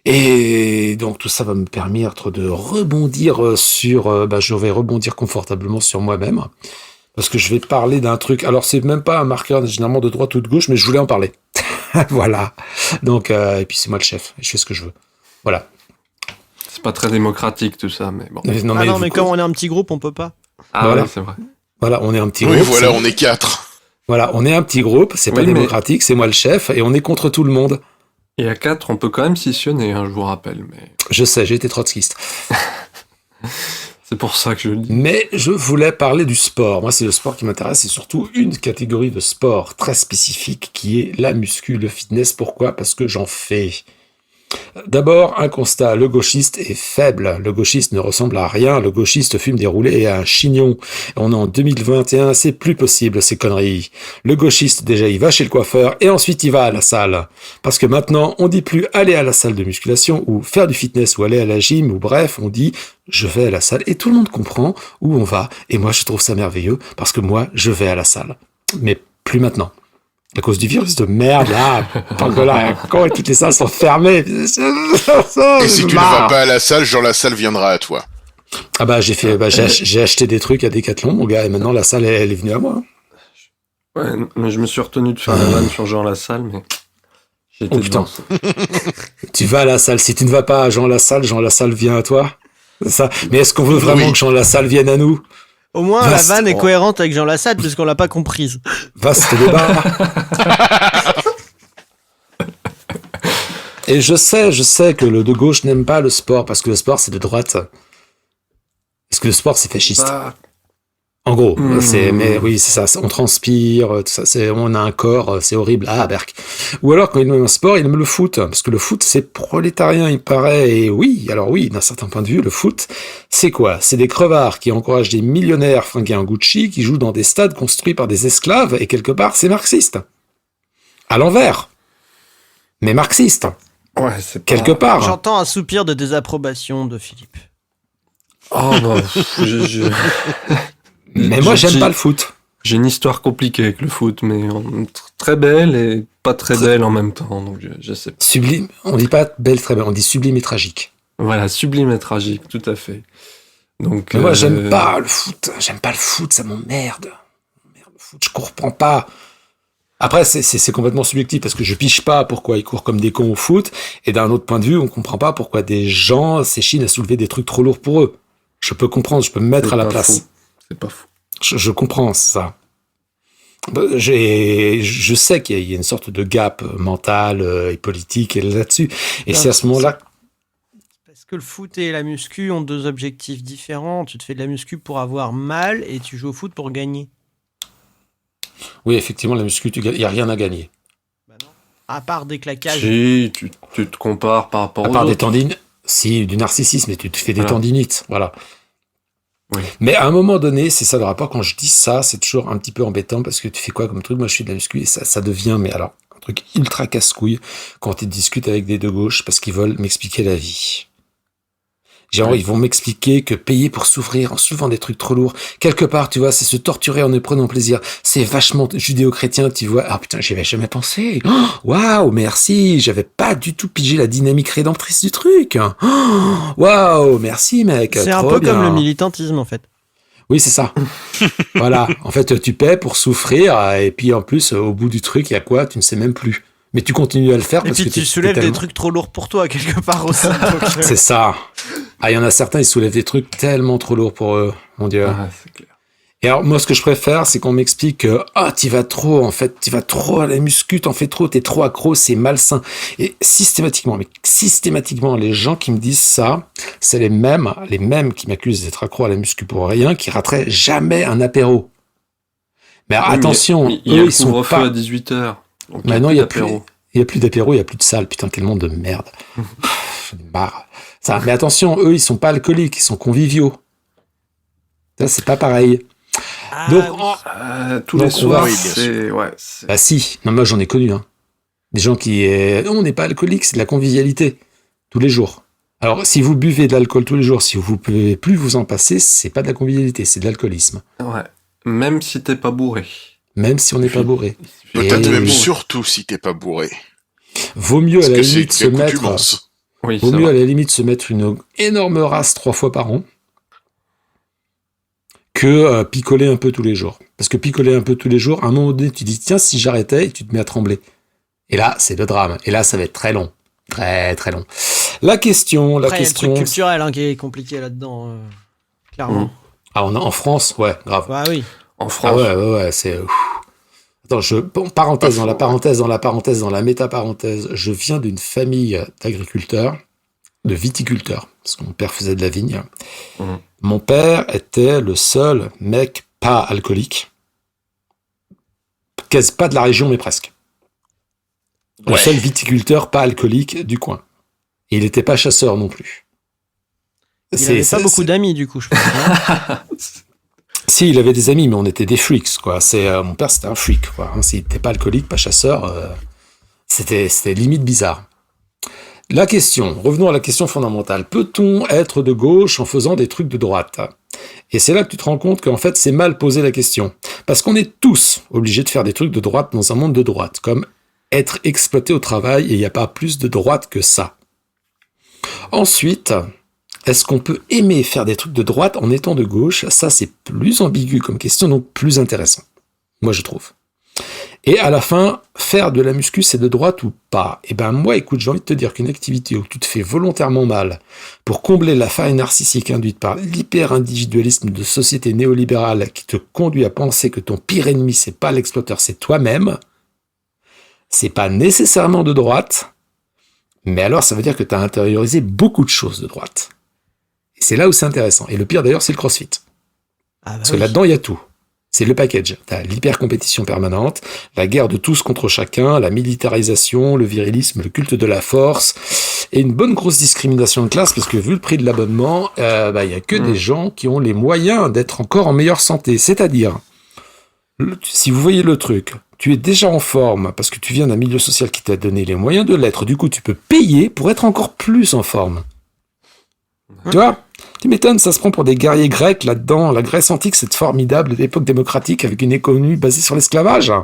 Et donc tout ça va me permettre de rebondir je vais rebondir confortablement sur moi-même, parce que je vais parler d'un truc. Alors c'est même pas un marqueur généralement de droite ou de gauche, mais je voulais en parler. Voilà. Donc et puis c'est moi le chef, je fais ce que je veux. Voilà. C'est pas très démocratique tout ça, mais bon. Mais comme on est un petit groupe, on peut pas. Ah voilà. oui, c'est vrai. Voilà, on est un petit Oui, groupe. voilà, on est 4. Voilà, on est un petit groupe, c'est pas démocratique, c'est moi le chef, et on est contre tout le monde. Et à 4, on peut quand même scissionner, hein, je vous rappelle. Mais... Je sais, j'ai été trotskiste. C'est pour ça que je le dis. Mais je voulais parler du sport. Moi, c'est le sport qui m'intéresse, et surtout une catégorie de sport très spécifique qui est la muscu, le fitness. Pourquoi ? Parce que j'en fais. D'abord, un constat, le gauchiste est faible, le gauchiste ne ressemble à rien, le gauchiste fume des roulés et a un chignon. On est en 2021, c'est plus possible ces conneries. Le gauchiste, déjà, il va chez le coiffeur et ensuite il va à la salle. Parce que maintenant, on dit plus aller à la salle de musculation ou faire du fitness ou aller à la gym ou bref, on dit je vais à la salle et tout le monde comprend où on va. Et moi, je trouve ça merveilleux parce que moi, je vais à la salle. Mais plus maintenant. À cause du virus de merde, là, Pangolin, quand toutes les salles sont fermées. Et si tu ne vas pas à la salle, Jean Lassalle viendra à toi. Ah bah j'ai acheté des trucs à Decathlon, mon gars, et maintenant la salle elle est venue à moi. Ouais, mais je me suis retenu de faire la vanne sur Jean Lassalle, mais j'ai été putain. Tu vas à la salle, si tu ne vas pas à Jean Lassalle vient à toi. C'est ça. Mais est-ce qu'on veut vraiment que Jean Lassalle vienne à nous ? Au moins, la vanne est cohérente avec Jean Lassalle, puisqu'on l'a pas comprise. Vaste débat. Et je sais que le de gauche n'aime pas le sport, parce que le sport, c'est de droite. Parce que le sport, c'est fasciste. En gros, mais oui, c'est ça, on transpire, tout ça, on a un corps, c'est horrible, berk. Ou alors, quand il aime un sport, il aime le foot, parce que le foot, c'est prolétarien, il paraît, et oui, d'un certain point de vue, le foot, c'est quoi ? C'est des crevards qui encouragent des millionnaires fringués en Gucci, qui jouent dans des stades construits par des esclaves, et quelque part, c'est marxiste. À l'envers. Mais marxiste. Ouais, c'est quelque part. J'entends un soupir de désapprobation de Philippe. Oh, bah, Mais moi, j'aime pas le foot. J'ai une histoire compliquée avec le foot, mais très belle et pas très belle en même temps, donc je sais pas. Sublime, on dit pas belle, très belle, on dit sublime et tragique. Voilà, sublime et tragique, tout à fait. Donc, moi, j'aime pas le foot, ça m'emmerde. Merde, le foot, je comprends pas. Après, c'est complètement subjectif, parce que je piche pas pourquoi ils courent comme des cons au foot, et d'un autre point de vue, on comprend pas pourquoi des gens s'échinent à soulever des trucs trop lourds pour eux. Je peux comprendre, je peux me mettre à la place. Faux. C'est pas fou. Je comprends ça. Je sais qu'il y a une sorte de gap mental et politique là-dessus. Et c'est à ce moment-là... Parce que le foot et la muscu ont deux objectifs différents. Tu te fais de la muscu pour avoir mal et tu joues au foot pour gagner. Oui, effectivement, la muscu, il n'y a rien à gagner. Bah non. À part des claquages. Si, tu te compares par rapport aux autres. À part des tendinites. Si, du narcissisme, et tu te fais des tendinites. Voilà. Oui. Mais à un moment donné, c'est ça le rapport. Quand je dis ça, c'est toujours un petit peu embêtant parce que tu fais quoi comme truc ? Moi, je fais de la muscu et ça devient, mais alors, un truc ultra casse-couille quand tu discutes avec des de gauche parce qu'ils veulent m'expliquer la vie. Genre, ils vont m'expliquer que payer pour souffrir en soulevant des trucs trop lourds, quelque part, tu vois, c'est se torturer en ne prenant plaisir. C'est vachement judéo-chrétien, tu vois. Ah putain, j'y avais jamais pensé. Waouh, merci. J'avais pas du tout pigé la dynamique rédemptrice du truc. Waouh, merci, mec. C'est un peu comme le militantisme, en fait. Oui, c'est ça. Voilà. En fait, tu paies pour souffrir, et puis en plus, au bout du truc, il y a quoi ? Tu ne sais même plus. Mais tu continues à le faire parce que tu soulèves des trucs trop lourds pour toi, quelque part aussi. C'est ça. Ah, il y en a certains, ils soulèvent des trucs tellement trop lourds pour eux. Mon Dieu. Ah, c'est clair. Et alors, moi, ce que je préfère, c'est qu'on m'explique que, t'y vas trop, en fait, t'y vas trop à la muscu, t'en fais trop, t'es trop accro, c'est malsain. Et systématiquement, les gens qui me disent ça, c'est les mêmes qui m'accusent d'être accro à la muscu pour rien, qui rateraient jamais un apéro. Mais alors, attention, eux, ils sont pas à 18h. Maintenant, il y a plus d'apéro, il y a plus de salle. Putain, quel monde de merde. J'en ai marre. Ça, mais attention, eux, ils sont pas alcooliques, ils sont conviviaux. Ça, c'est pas pareil. Donc, tous les soirs, c'est... Bah si, non, moi j'en ai connu. Des gens qui... Non, on n'est pas alcoolique, c'est de la convivialité. Tous les jours. Alors, si vous buvez de l'alcool tous les jours, si vous pouvez plus vous en passer, c'est pas de la convivialité, c'est de l'alcoolisme. Ouais. Même si t'es pas bourré. Même si on n'est pas bourré. Peut-être même surtout si t'es pas bourré. Vaut mieux à la limite se mettre... Oui, Vaut ça mieux va. à la limite se mettre une énorme race 3 fois par an que picoler un peu tous les jours. Parce que picoler un peu tous les jours, à un moment donné, tu dis tiens, si j'arrêtais, et tu te mets à trembler. Et là, c'est le drame. Et là, ça va être très long. Très, très long. La question, Après, il y a le truc culturel qui est compliqué là-dedans, clairement. Ah, en France, ouais, grave. Bah oui. En Ah France, ouais, c'est... Attends, parenthèse, dans la parenthèse, dans la méta-parenthèse, je viens d'une famille d'agriculteurs, de viticulteurs, parce que mon père faisait de la vigne. Mhm. Mon père était le seul mec pas alcoolique, quasi pas de la région, mais presque. Le Ouais. seul viticulteur pas alcoolique du coin. Et il n'était pas chasseur non plus. Il avait pas beaucoup d'amis, du coup, je pense. Hein. Si, il avait des amis, mais on était des freaks, quoi. Mon père, c'était un freak, quoi. Hein, s'il n'était pas alcoolique, pas chasseur, c'était limite bizarre. La question, revenons à la question fondamentale. Peut-on être de gauche en faisant des trucs de droite ? Et c'est là que tu te rends compte qu'en fait, c'est mal posé la question. Parce qu'on est tous obligés de faire des trucs de droite dans un monde de droite, comme être exploité au travail, et il n'y a pas plus de droite que ça. Ensuite, est-ce qu'on peut aimer faire des trucs de droite en étant de gauche ? Ça, c'est plus ambigu comme question, donc plus intéressant. Moi, je trouve. Et à la fin, faire de la muscu, c'est de droite ou pas ? Eh ben moi, écoute, j'ai envie de te dire qu'une activité où tu te fais volontairement mal pour combler la faille narcissique induite par l'hyper-individualisme de société néolibérale qui te conduit à penser que ton pire ennemi, c'est pas l'exploiteur, c'est toi-même, c'est pas nécessairement de droite, mais alors ça veut dire que tu as intériorisé beaucoup de choses de droite. Et c'est là où c'est intéressant. Et le pire d'ailleurs, c'est le crossfit. Ah bah Parce que oui. là-dedans, il y a tout. C'est le package. T'as l'hyper-compétition permanente, la guerre de tous contre chacun, la militarisation, le virilisme, le culte de la force, et une bonne grosse discrimination de classe, parce que vu le prix de l'abonnement, il y a que des gens qui ont les moyens d'être encore en meilleure santé. C'est-à-dire, si vous voyez le truc, tu es déjà en forme parce que tu viens d'un milieu social qui t'a donné les moyens de l'être. Du coup, tu peux payer pour être encore plus en forme. Tu vois ? Tu m'étonnes, ça se prend pour des guerriers grecs là-dedans. La Grèce antique, c'est formidable, l'époque démocratique avec une économie basée sur l'esclavage. Mmh.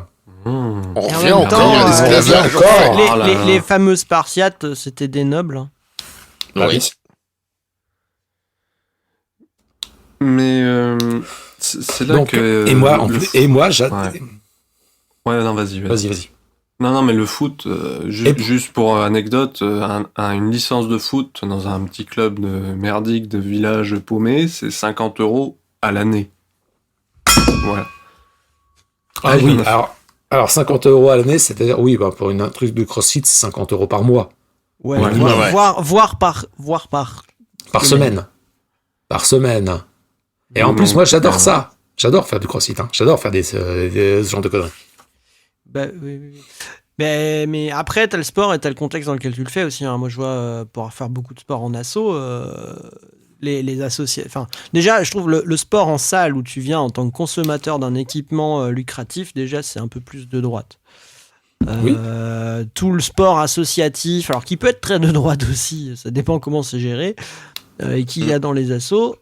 On Et en revient même encore temps, à l'esclavage. encore. Les, Oh là les- là. les fameux Spartiates, c'était des nobles. Hein. Oui. Mais c'est là Donc, que... et moi, Ouais. j'adore. Ouais, non, vas-y. Vas-y. Non, mais le foot, Et- juste pour anecdote, une licence de foot dans un petit club de merdique de village paumé, c'est 50 € à l'année. Voilà. Ah il y oui, en a- alors 50 € à l'année, c'est-à-dire, oui, pour un truc de CrossFit, c'est 50 € par mois, Ouais, Ouais. voire par. par Semaine. semaine. Et en Non, plus, moi, j'adore euh, ça. J'adore faire du CrossFit, hein. J'adore faire ce genre de conneries. Bah, oui. Mais après, t'as le sport et t'as le contexte dans lequel tu le fais aussi. Hein. Moi, je vois, pour faire beaucoup de sport en asso, les associés. Enfin, déjà, je trouve le sport en salle où tu viens en tant que consommateur d'un équipement lucratif, déjà, c'est un peu plus de droite. Oui. Tout le sport associatif, alors qui peut être très de droite aussi, ça dépend comment c'est géré, et qu'il y a dans les assos.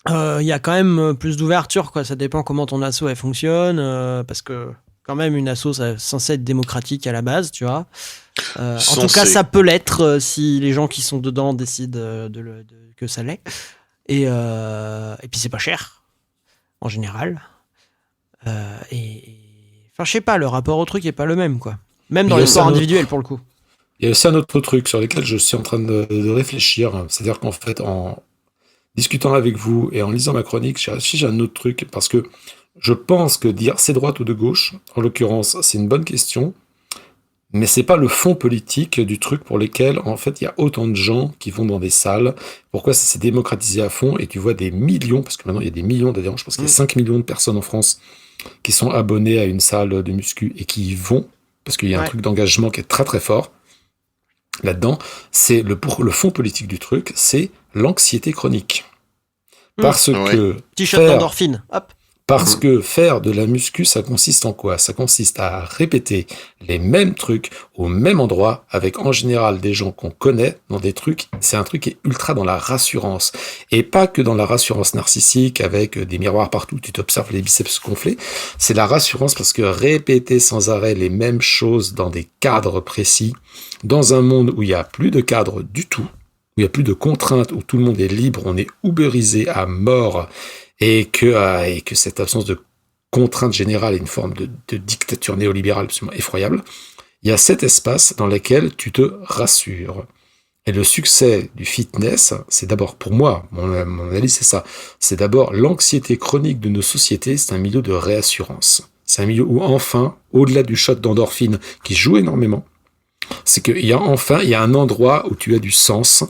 Il y a quand même plus d'ouverture, quoi. Ça dépend comment ton asso elle fonctionne, parce que quand même une asso c'est censé être démocratique à la base, tu vois. En tout cas, Censé. ça peut l'être si les gens qui sont dedans décident que ça l'est. Et puis c'est pas cher en général. Enfin, je sais pas, le rapport au truc est pas le même, quoi. Même dans Il y a les sports ça, notre- individuels pour le coup. Il y a aussi un autre truc sur lequel je suis en train de réfléchir. C'est-à-dire qu'en fait, en discutant avec vous et en lisant ma chronique, j'ai réfléchi à un autre truc parce que je pense que dire c'est droite ou de gauche, en l'occurrence, c'est une bonne question, mais c'est pas le fond politique du truc pour lequel, en fait, il y a autant de gens qui vont dans des salles. Pourquoi ça s'est démocratisé à fond et tu vois des millions, parce que maintenant il y a des millions d'adhérents, je pense qu'il y a 5 millions de personnes en France qui sont abonnés à une salle de muscu et qui y vont, parce qu'il y a un Ouais. truc d'engagement qui est très très fort là-dedans. C'est le fond politique du truc, c'est l'anxiété chronique. Parce Ouais. que Petit shot faire- d'endorphine, hop. Parce que faire de la muscu, ça consiste en quoi? Ça consiste à répéter les mêmes trucs au même endroit, avec en général des gens qu'on connaît dans des trucs. C'est un truc qui est ultra dans la rassurance. Et pas que dans la rassurance narcissique, avec des miroirs partout, tu t'observes les biceps gonflés. C'est la rassurance parce que répéter sans arrêt les mêmes choses dans des cadres précis, dans un monde où il n'y a plus de cadre du tout, où il n'y a plus de contraintes, où tout le monde est libre, on est ubérisé à mort, et que cette absence de contrainte générale est une forme de dictature néolibérale absolument effroyable, il y a cet espace dans lequel tu te rassures. Et le succès du fitness, c'est d'abord, pour moi, mon analyse c'est ça, c'est d'abord l'anxiété chronique de nos sociétés, c'est un milieu de réassurance. C'est un milieu où enfin, au-delà du shot d'endorphine qui joue énormément, c'est qu'il y a un endroit où tu as du sens.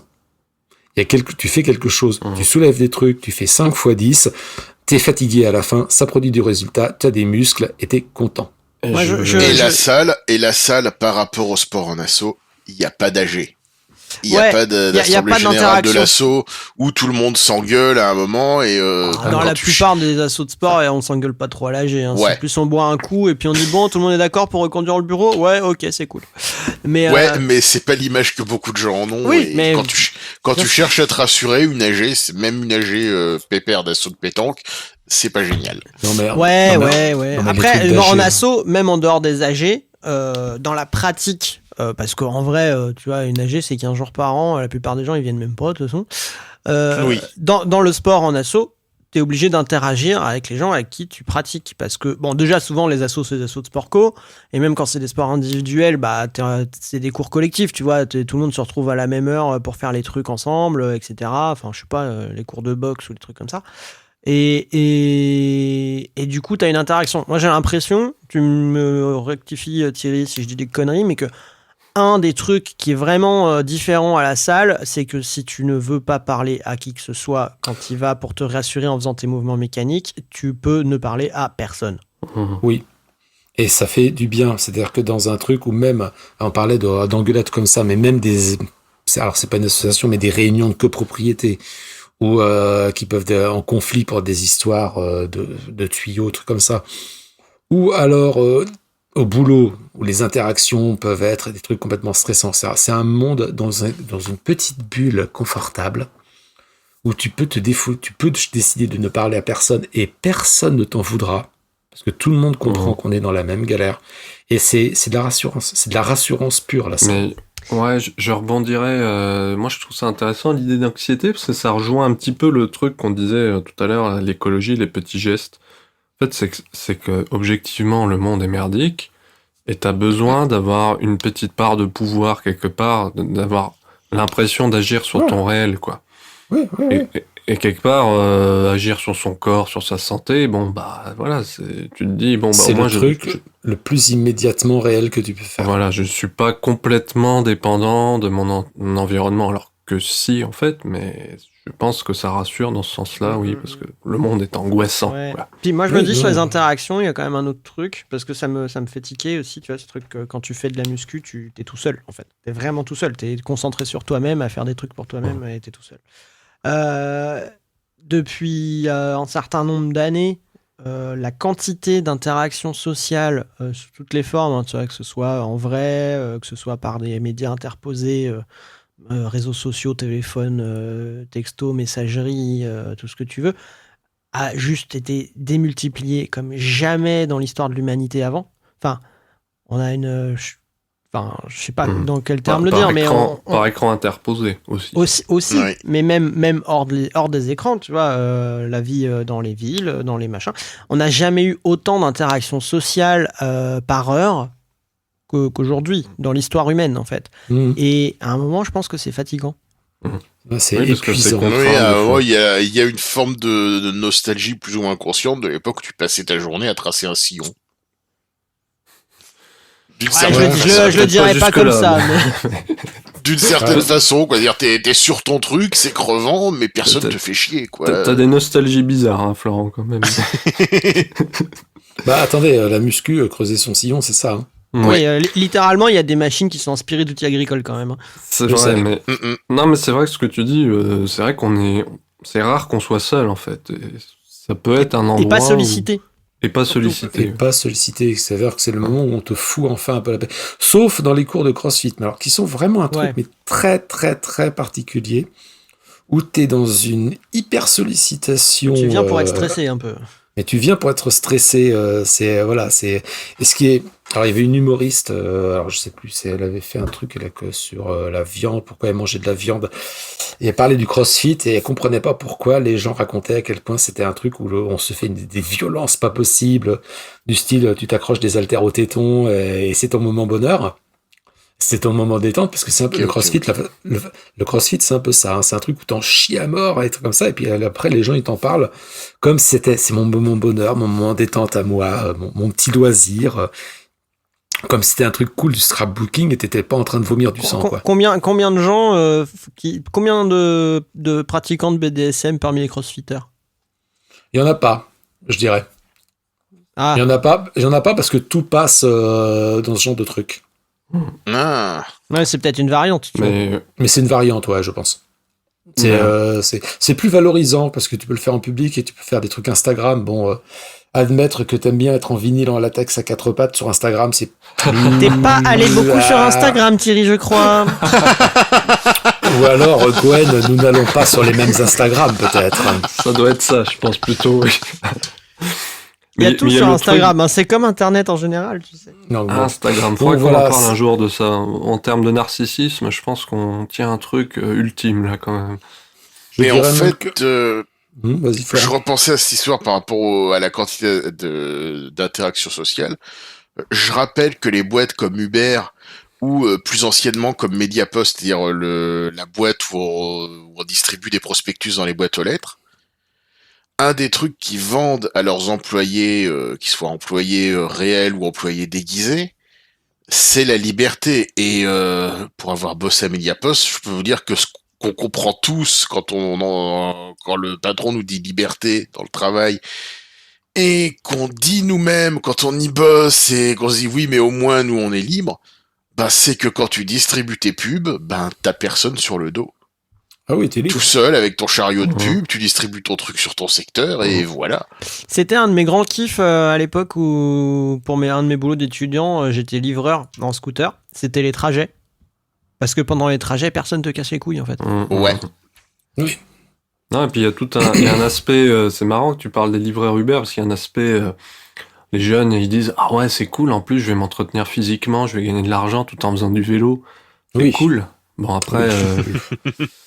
Tu fais quelque chose, tu soulèves des trucs, tu fais 5 x 10, t'es fatigué à la fin, ça produit du résultat, t'as des muscles et t'es content. La salle, par rapport au sport en asso, il n'y a pas d'AG. Il n'y a pas d'assemblée générale de l'asso où tout le monde s'engueule à un moment et dans la plupart des assos de sport, on s'engueule pas trop à l'AG. Hein. Ouais. C'est plus on boit un coup et puis on dit bon, tout le monde est d'accord pour reconduire le bureau. Ouais, ok, c'est cool. Mais mais c'est pas l'image que beaucoup de gens en ont. Oui, mais quand tu cherches à te rassurer, une AG, c'est même une AG pépère d'assaut de pétanque, c'est pas génial. Ouais. Après, en asso, même en dehors des AG, dans la pratique. Parce qu'en vrai, tu vois, une AG, c'est 15 jours par an. La plupart des gens, ils viennent même pas, de toute façon. Oui. Dans le sport en asso, t'es obligé d'interagir avec les gens avec qui tu pratiques. Parce que, bon, déjà, souvent, les assos, c'est des assos de sport co. Et même quand c'est des sports individuels, bah, c'est des cours collectifs, tu vois. Tout le monde se retrouve à la même heure pour faire les trucs ensemble, etc. Enfin, je sais pas, les cours de boxe ou des trucs comme ça. Et du coup, t'as une interaction. Moi, j'ai l'impression, tu me rectifies, Thierry, si je dis des conneries, mais que un des trucs qui est vraiment différent à la salle, c'est que si tu ne veux pas parler à qui que ce soit quand il va pour te rassurer en faisant tes mouvements mécaniques, tu peux ne parler à personne. Oui. Et ça fait du bien. C'est-à-dire que dans un truc où même, on parlait d'engueulades comme ça, mais même alors c'est pas une association, mais des réunions de copropriété, ou qui peuvent être en conflit pour des histoires de tuyaux, trucs comme ça. Ou alors au boulot, où les interactions peuvent être des trucs complètement stressants. C'est un monde dans une petite bulle confortable où tu peux décider de ne parler à personne et personne ne t'en voudra parce que tout le monde comprend qu'on est dans la même galère. Et c'est de la rassurance. C'est de la rassurance pure, là. Mais ouais, je rebondirais. Moi, je trouve ça intéressant, l'idée d'anxiété, parce que ça rejoint un petit peu le truc qu'on disait tout à l'heure, l'écologie, les petits gestes. En fait, c'est que objectivement, le monde est merdique, et t'as besoin d'avoir une petite part de pouvoir quelque part, d'avoir l'impression d'agir sur ton réel, quoi. Oui. Et quelque part, agir sur son corps, sur sa santé, bon, bah, voilà, tu te dis, bon, bah, c'est au moins, le truc le plus immédiatement réel que tu peux faire. Voilà, je suis pas complètement dépendant de mon environnement, alors que si, en fait, mais je pense que ça rassure dans ce sens-là, oui, parce que le monde est angoissant. Ouais. Voilà. Puis moi, je me dis sur les interactions, il y a quand même un autre truc, parce que ça me fait tiquer aussi, tu vois, ce truc, quand tu fais de la muscu, t'es tout seul, en fait. T'es vraiment tout seul, t'es concentré sur toi-même, à faire des trucs pour toi-même, et t'es tout seul. Depuis un certain nombre d'années, la quantité d'interactions sociales sous toutes les formes, hein, tu vois, que ce soit en vrai, que ce soit par des médias interposés, réseaux sociaux, téléphone, texto, messagerie, tout ce que tu veux, a juste été démultipliée comme jamais dans l'histoire de l'humanité avant. Enfin, on a une... Enfin, je sais pas dans quel terme le dire, mais par écran interposé aussi. Aussi, ouais. Mais même hors des écrans, tu vois, la vie dans les villes, dans les machins. On n'a jamais eu autant d'interactions sociales par heure qu'aujourd'hui dans l'histoire humaine, en fait. Et à un moment, je pense que c'est fatigant. C'est épuisant. Il y a une forme de nostalgie plus ou moins inconsciente de l'époque où tu passais ta journée à tracer un sillon. Je le dirais pas comme ça. Mais... D'une certaine façon, quoi. Dire, t'es sur ton truc, c'est crevant, mais personne te fait chier, quoi. T'as des nostalgies bizarres, hein, Florent, quand même. Bah, attendez, la muscu, creuser son sillon, c'est ça, hein. Oui, littéralement, il y a des machines qui sont inspirées d'outils agricoles, quand même. C'est vrai, mais... Non, mais c'est vrai que ce que tu dis, c'est vrai c'est rare qu'on soit seul, en fait. Et Ça peut être un endroit. Et pas sollicité. Et pas sollicité. Et pas sollicité. C'est-à-dire que c'est le moment où on te fout enfin un peu la paix. Sauf dans les cours de CrossFit. Mais alors, qui sont vraiment un truc mais très, très, très particulier. Où tu es dans une hyper sollicitation. Tu viens pour être stressé un peu. Mais tu viens pour être stressé. Et ce qui est. Alors, il y avait une humoriste, alors je sais plus, elle avait fait un truc sur la viande, pourquoi elle mangeait de la viande. Et elle parlait du CrossFit et elle comprenait pas pourquoi les gens racontaient à quel point c'était un truc où on se fait des violences pas possibles, du style tu t'accroches des haltères au téton et c'est ton moment bonheur. C'est ton moment détente parce que c'est un peu le CrossFit. Le CrossFit, c'est un peu ça. Hein, c'est un truc où t'en chies à mort à être comme ça. Et puis après, les gens, ils t'en parlent comme c'est mon moment bonheur, mon moment détente à moi, mon petit loisir. Comme si c'était un truc cool du scrapbooking et t'étais pas en train de vomir du sang. Quoi. Combien de gens, combien de pratiquants de BDSM parmi les crossfitters? Il y en a pas, je dirais. Il y en a pas parce que tout passe dans ce genre de truc. Ouais, c'est peut-être une variante. Mais c'est une variante, ouais, je pense. C'est plus valorisant parce que tu peux le faire en public et tu peux faire des trucs Instagram. Bon, admettre que t'aimes bien être en vinyle en latex à 4 pattes sur Instagram, c'est... T'es pas allé beaucoup sur Instagram, Thierry, je crois. Ou alors, Gwen, nous n'allons pas sur les mêmes Instagram, peut-être. Ça doit être ça, je pense plutôt, oui. Il y a tout sur Instagram, hein, c'est comme Internet en général, tu sais. Non, Instagram, faudrait qu'on en parle un jour de ça. En termes de narcissisme, je pense qu'on tient un truc ultime, là, quand même. Mais en fait, je repensais à cette histoire par rapport à la quantité d'interaction sociale. Je rappelle que les boîtes comme Uber ou plus anciennement comme Mediapost, c'est-à-dire la boîte où on distribue des prospectus dans les boîtes aux lettres, un des trucs qu'ils vendent à leurs employés, qu'ils soient employés réels ou employés déguisés, c'est la liberté. Et pour avoir bossé à Mediapost, je peux vous dire que ce qu'on comprend tous quand le patron nous dit liberté dans le travail, et qu'on dit nous-mêmes quand on y bosse et qu'on se dit oui mais au moins nous on est libre, bah c'est que quand tu distribues tes pubs, ben t'as personne sur le dos. Ah oui, t'es libre. Tout seul avec ton chariot de pub, tu distribues ton truc sur ton secteur et voilà. C'était un de mes grands kiffs à l'époque où pour un de mes boulots d'étudiant, j'étais livreur en scooter. C'était les trajets. Parce que pendant les trajets, personne te casse les couilles en fait. Ouais. Oui. Non, et puis il y a il y a un aspect, c'est marrant que tu parles des livreurs Uber, parce qu'il y a un aspect, les jeunes, ils disent « Ah ouais, c'est cool, en plus je vais m'entretenir physiquement, je vais gagner de l'argent tout en faisant du vélo. C'est cool. » Bon, après...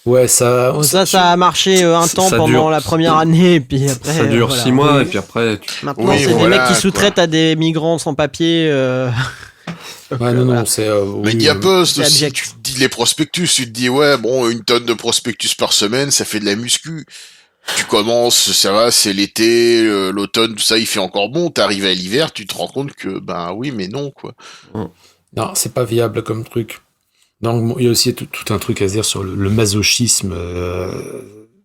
Ouais, ça a marché un temps pendant la première année, et puis après... Ça dure 6 mois, et puis après... Maintenant, c'est des mecs qui sous-traitent à des migrants sans papier... Ouais, non, c'est... Mediapost aussi, tu te dis les prospectus, tu te dis ouais, bon, 1 tonne de prospectus par semaine, ça fait de la muscu. Tu commences, ça va, c'est l'été, l'automne, tout ça, il fait encore bon, t'arrives à l'hiver, tu te rends compte que, ben oui, mais non, quoi. Non, c'est pas viable comme truc. Donc, il y a aussi tout un truc à dire sur le masochisme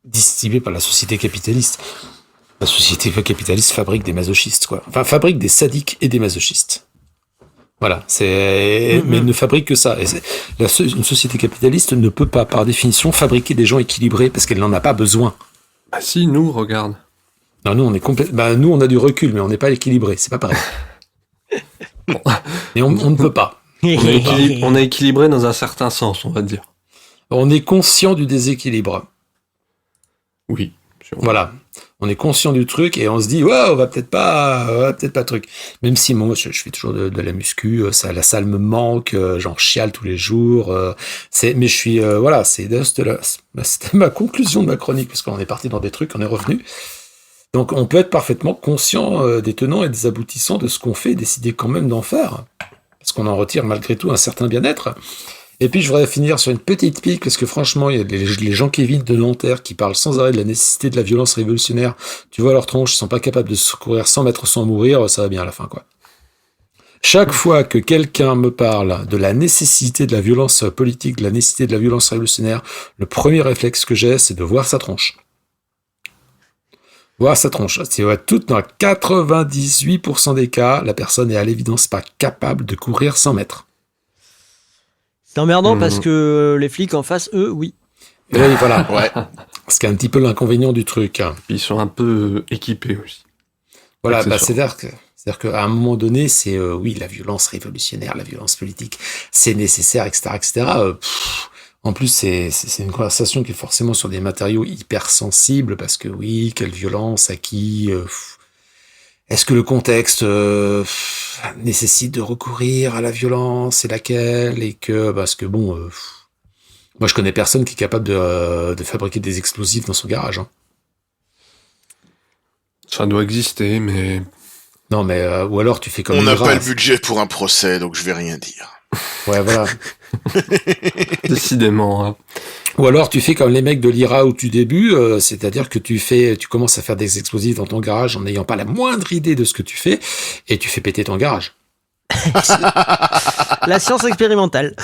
distillé par la société capitaliste. La société capitaliste fabrique des masochistes, quoi. Enfin, fabrique des sadiques et des masochistes. Voilà, mais ne fabrique que ça. Et une société capitaliste ne peut pas, par définition, fabriquer des gens équilibrés parce qu'elle n'en a pas besoin. Bah si, nous, regarde. Non, nous, on est nous, on a du recul, mais on n'est pas équilibré. C'est pas pareil. Et on ne peut pas. On est équilibré dans un certain sens, on va dire. On est conscient du déséquilibre. Oui. Voilà. On est conscient du truc et on se dit ouais, on va peut-être pas truc. Même si moi je fais toujours de la muscu, la salle me manque, j'en chiale tous les jours. Mais je suis voilà, c'était ma conclusion de ma chronique parce qu'on est parti dans des trucs, on est revenu. Donc on peut être parfaitement conscient des tenants et des aboutissants de ce qu'on fait et décider quand même d'en faire parce qu'on en retire malgré tout un certain bien-être. Et puis, je voudrais finir sur une petite pique, parce que franchement, il y a les gens Kevin de Nanterre qui parlent sans arrêt de la nécessité de la violence révolutionnaire. Tu vois leur tronche, ils sont pas capables de se courir 100 mètres sans mourir, ça va bien à la fin, quoi. Chaque fois que quelqu'un me parle de la nécessité de la violence politique, de la nécessité de la violence révolutionnaire, le premier réflexe que j'ai, c'est de voir sa tronche. Voir sa tronche. C'est dans 98% des cas, la personne est à l'évidence pas capable de courir 100 mètres. C'est emmerdant parce que les flics en face, eux, oui. Oui, voilà. Ouais. Ce qui est un petit peu l'inconvénient du truc. Ils sont un peu équipés aussi. Voilà, c'est-à-dire qu'à un moment donné, c'est oui, la violence révolutionnaire, la violence politique, c'est nécessaire, etc., etc. En plus, c'est une conversation qui est forcément sur des matériaux hyper sensibles parce que oui, quelle violence, à qui est-ce que le contexte nécessite de recourir à la violence et laquelle et que parce que bon, moi je connais personne qui est capable de fabriquer des explosifs dans son garage. Hein. Ça doit exister, mais non, mais ou alors tu fais comme on n'a pas le budget pour un procès, donc je vais rien dire. Ouais, voilà. Décidément. Hein. Ou alors tu fais comme les mecs de l'IRA au tout début, c'est-à-dire que tu commences à faire des explosifs dans ton garage en n'ayant pas la moindre idée de ce que tu fais, et tu fais péter ton garage. La science expérimentale.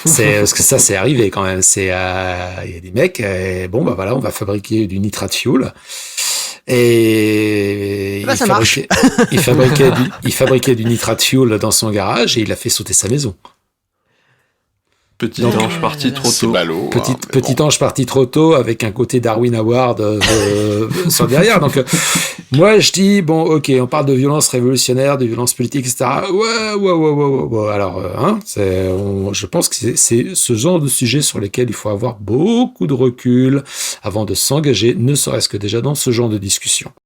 Parce que ça, c'est arrivé quand même. Il y a des mecs, bon bah voilà, on va fabriquer du nitrate fuel. Et bah, ça marche. Il fabriquait du nitrate fuel dans son garage et il a fait sauter sa maison. Petit ange parti trop tôt. Ballot, petit ange parti trop tôt avec un côté Darwin Award sur derrière. Donc, moi, je dis, bon, ok, on parle de violence révolutionnaire, de violence politique, etc. Ouais. Alors, je pense que c'est ce genre de sujet sur lesquels il faut avoir beaucoup de recul avant de s'engager, ne serait-ce que déjà dans ce genre de discussion.